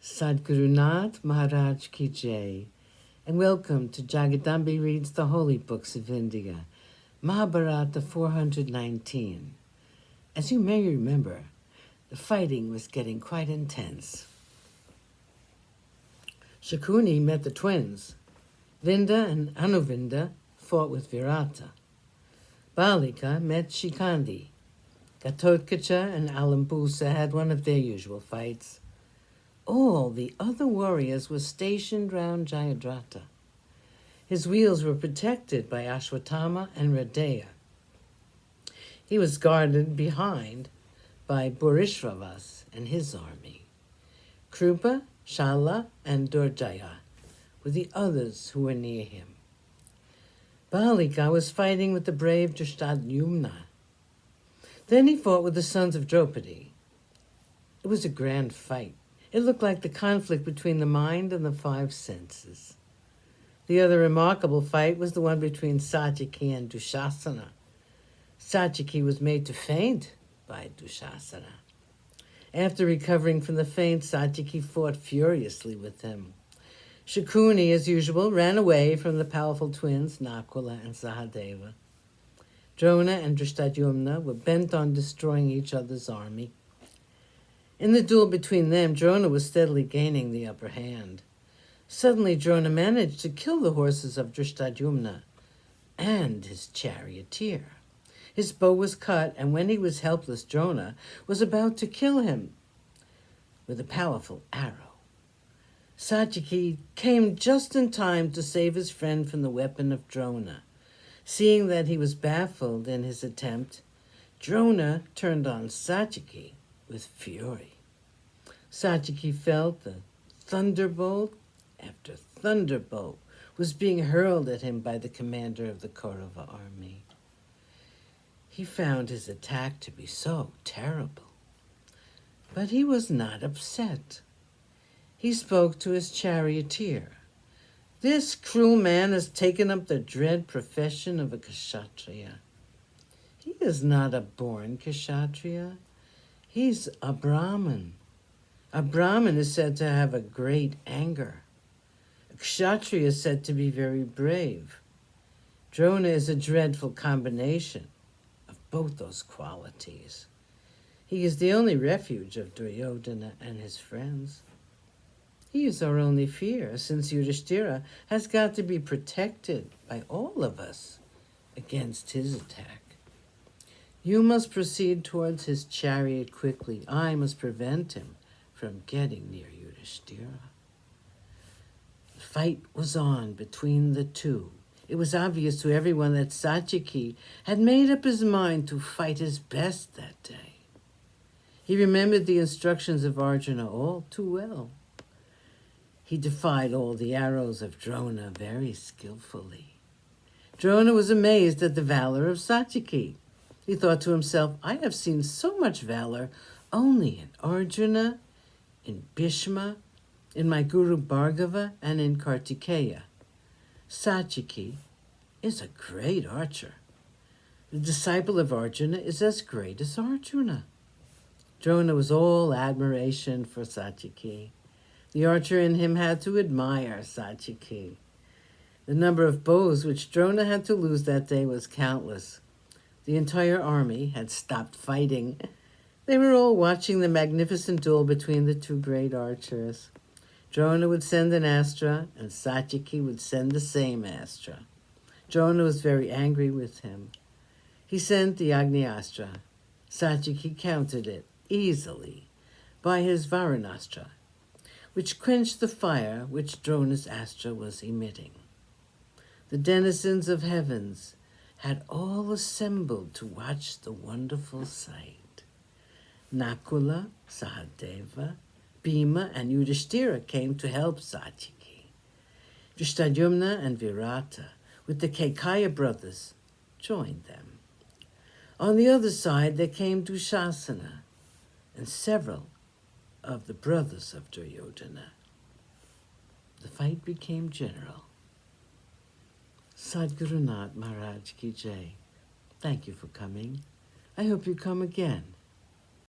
Sadgurunath Maharaj Ki Jai, and welcome to Jagadambi Reads the Holy Books of India, Mahabharata419. As you may remember, the fighting was getting quite intense. Shakuni met the twins. Vinda and Anuvinda fought with Virata. Balika met Shikandi. Gatotkacha and Alambusa had one of their usual fights. All the other warriors were stationed round Jayadratha. His wheels were protected by Ashwatthama and Radeya. He was guarded behind by Burishravas and his army. Krupa, Shala, and Durjaya were the others who were near him. Balika was fighting with the brave Drishtadyumna. Then he fought with the sons of Draupadi. It was a grand fight. It looked like the conflict between the mind and the five senses. The other remarkable fight was the one between Satyaki and Dushasana. Satyaki was made to faint by Dushasana. After recovering from the faint, Satyaki fought furiously with him. Shakuni, as usual, ran away from the powerful twins, Nakula and Sahadeva. Drona and Drishtadyumna were bent on destroying each other's army. In the duel between them, Drona was steadily gaining the upper hand. Suddenly, Drona managed to kill the horses of Drishtadyumna and his charioteer. His bow was cut, and when he was helpless, Drona was about to kill him with a powerful arrow. Satyaki came just in time to save his friend from the weapon of Drona. Seeing that he was baffled in his attempt, Drona turned on Satyaki with fury. Satyaki felt that thunderbolt after thunderbolt was being hurled at him by the commander of the Kaurava army. He found his attack to be so terrible, but he was not upset. He spoke to his charioteer. "This cruel man has taken up the dread profession of a Kshatriya. He is not a born Kshatriya. He's a Brahmin. A Brahmin is said to have a great anger. A Kshatriya is said to be very brave. Drona is a dreadful combination of both those qualities. He is the only refuge of Duryodhana and his friends. He is our only fear, since Yudhishthira has got to be protected by all of us against his attack. You must proceed towards his chariot quickly. I must prevent him from getting near Yudhishthira." The fight was on between the two. It was obvious to everyone that Satyaki had made up his mind to fight his best that day. He remembered the instructions of Arjuna all too well. He defied all the arrows of Drona very skillfully. Drona was amazed at the valor of Satyaki. He thought to himself, "I have seen so much valor only in Arjuna, in Bhishma, in my Guru Bhargava, and in Kartikeya. Satyaki is a great archer. The disciple of Arjuna is as great as Arjuna." Drona was all admiration for Satyaki. The archer in him had to admire Satyaki. The number of bows which Drona had to lose that day was countless. The entire army had stopped fighting. They were all watching the magnificent duel between the two great archers. Drona would send an astra, and Satyaki would send the same astra. Drona was very angry with him. He sent the Agnyastra. Satyaki countered it easily by his Varunastra, which quenched the fire which Drona's astra was emitting. The denizens of heavens had all assembled to watch the wonderful sight. Nakula, Sahadeva, Bhima, and Yudhishthira came to help Satyaki. Drishtadyumna and Virata, with the Kekaya brothers, joined them. On the other side, there came Dushasana and several of the brothers of Duryodhana. The fight became general. Sadgurunath Maharaj Ki Jai. Thank you for coming. I hope you come again.